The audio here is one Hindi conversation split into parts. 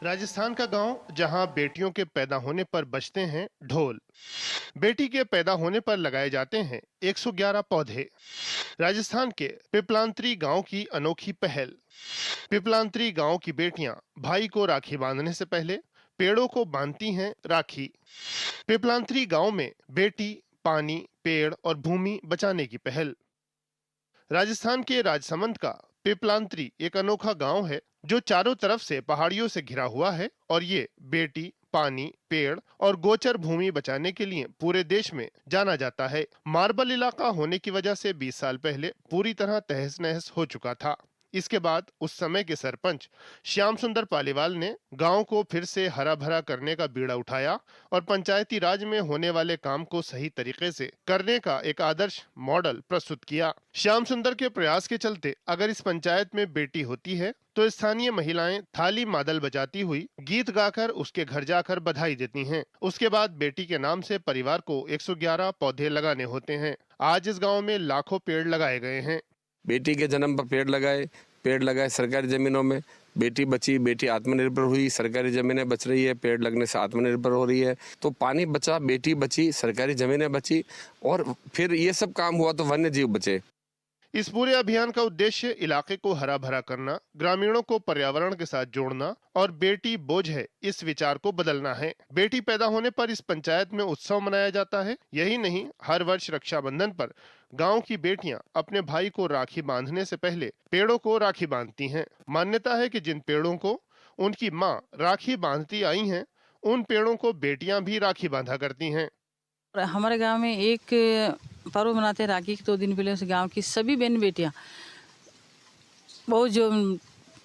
राजस्थान का गांव जहां बेटियों के पैदा होने पर बजते हैं ढोल। बेटी के पैदा होने पर लगाए जाते हैं 111 पौधे। राजस्थान के पिपलांत्री गांव की अनोखी पहल। पिपलांत्री गांव की बेटियां भाई को राखी बांधने से पहले पेड़ों को बांधती हैं राखी। पिपलांत्री गांव में बेटी, पानी, पेड़ और भूमि बचाने की पहल। राजस्थान के राजसमंद का पिपलांत्री एक अनोखा गांव है जो चारों तरफ से पहाड़ियों से घिरा हुआ है और ये बेटी, पानी, पेड़ और गोचर भूमि बचाने के लिए पूरे देश में जाना जाता है। मार्बल इलाका होने की वजह से 20 साल पहले पूरी तरह तहस नहस हो चुका था। इसके बाद उस समय के सरपंच श्याम सुंदर पालीवाल ने गांव को फिर से हरा भरा करने का बीड़ा उठाया और पंचायती राज में होने वाले काम को सही तरीके से करने का एक आदर्श मॉडल प्रस्तुत किया। श्याम सुंदर के प्रयास के चलते अगर इस पंचायत में बेटी होती है तो स्थानीय महिलाएं थाली मादल बजाती हुई गीत गाकर उसके घर जाकर बधाई देती हैं। उसके बाद बेटी के नाम से परिवार को 111 पौधे लगाने होते हैं। आज इस गांव में लाखों पेड़ लगाए गए हैं। बेटी के जन्म पर पेड़ लगाए सरकारी जमीनों में। बेटी बची, बेटी आत्मनिर्भर हुई, सरकारी जमीनें बच रही है, पेड़ लगने से आत्मनिर्भर हो रही है। तो पानी बचा, बेटी बची, सरकारी जमीनें बची और फिर ये सब काम हुआ तो वन्य जीव बचे। इस पूरे अभियान का उद्देश्य इलाके को हरा भरा करना, ग्रामीणों को पर्यावरण के साथ जोड़ना और बेटी बोझ है इस विचार को बदलना है। बेटी पैदा होने पर इस पंचायत में उत्सव मनाया जाता है। यही नहीं, हर वर्ष रक्षाबंधन पर गांव की बेटियां अपने भाई को राखी बांधने से पहले पेड़ों को राखी बांधती हैं। मान्यता है कि जिन पेड़ों को उनकी माँ राखी बांधती आई हैं, उन पेड़ों को बेटियां भी राखी बांधा करती हैं। हमारे गांव में एक पर्व मनाते हैं राखी के 2 दिन पहले। उस गांव की सभी बहन बेटियां बहुत जो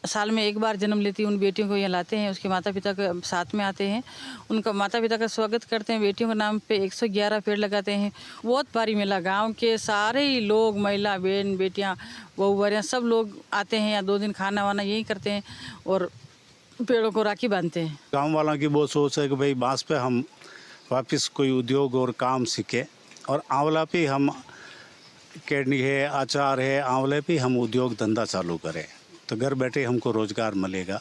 साल में एक बार जन्म लेती उन बेटियों को यहाँ लाते हैं। उसके माता पिता के साथ में आते हैं, उनका माता पिता का स्वागत करते हैं। बेटियों के नाम पे 111 पेड़ लगाते हैं। बहुत भारी मेला, गांव के सारे ही लोग, महिला, बहन, बेटियां, बहू बहरियाँ सब लोग आते हैं। यहाँ 2 दिन खाना वाना यही करते हैं और पेड़ों को राखी बांधते हैं। गाँव वालों की बहुत सोच है कि भाई बांस पे हम वापस कोई उद्योग और काम सीखे और आंवला पे हम कैंडी है, अचार है, आंवले पे हम उद्योग धंधा चालू करें तो घर बैठे हमको रोजगार मिलेगा।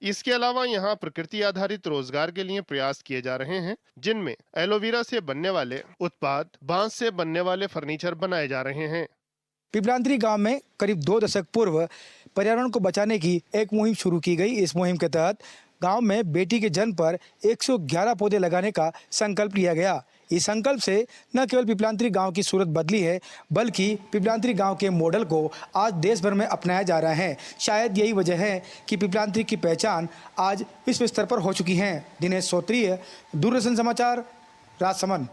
इसके अलावा यहाँ प्रकृति आधारित रोजगार के लिए प्रयास किए जा रहे हैं, जिनमें एलोवेरा से बनने वाले उत्पाद, बांस से बनने वाले फर्नीचर बनाए जा रहे हैं। पिपलांत्री गांव में करीब 2 दशक पूर्व पर्यावरण को बचाने की एक मुहिम शुरू की गई। इस मुहिम के तहत गांव में बेटी के जन्म पर 111 पौधे लगाने का संकल्प लिया गया। इस संकल्प से न केवल पिपलांत्री गांव की सूरत बदली है, बल्कि पिपलांत्री गांव के मॉडल को आज देश भर में अपनाया जा रहा है। शायद यही वजह है कि पिपलांत्री की पहचान आज विश्व स्तर पर हो चुकी है। दिनेश सोत्रीय, दूरदर्शन समाचार, राजसमंद।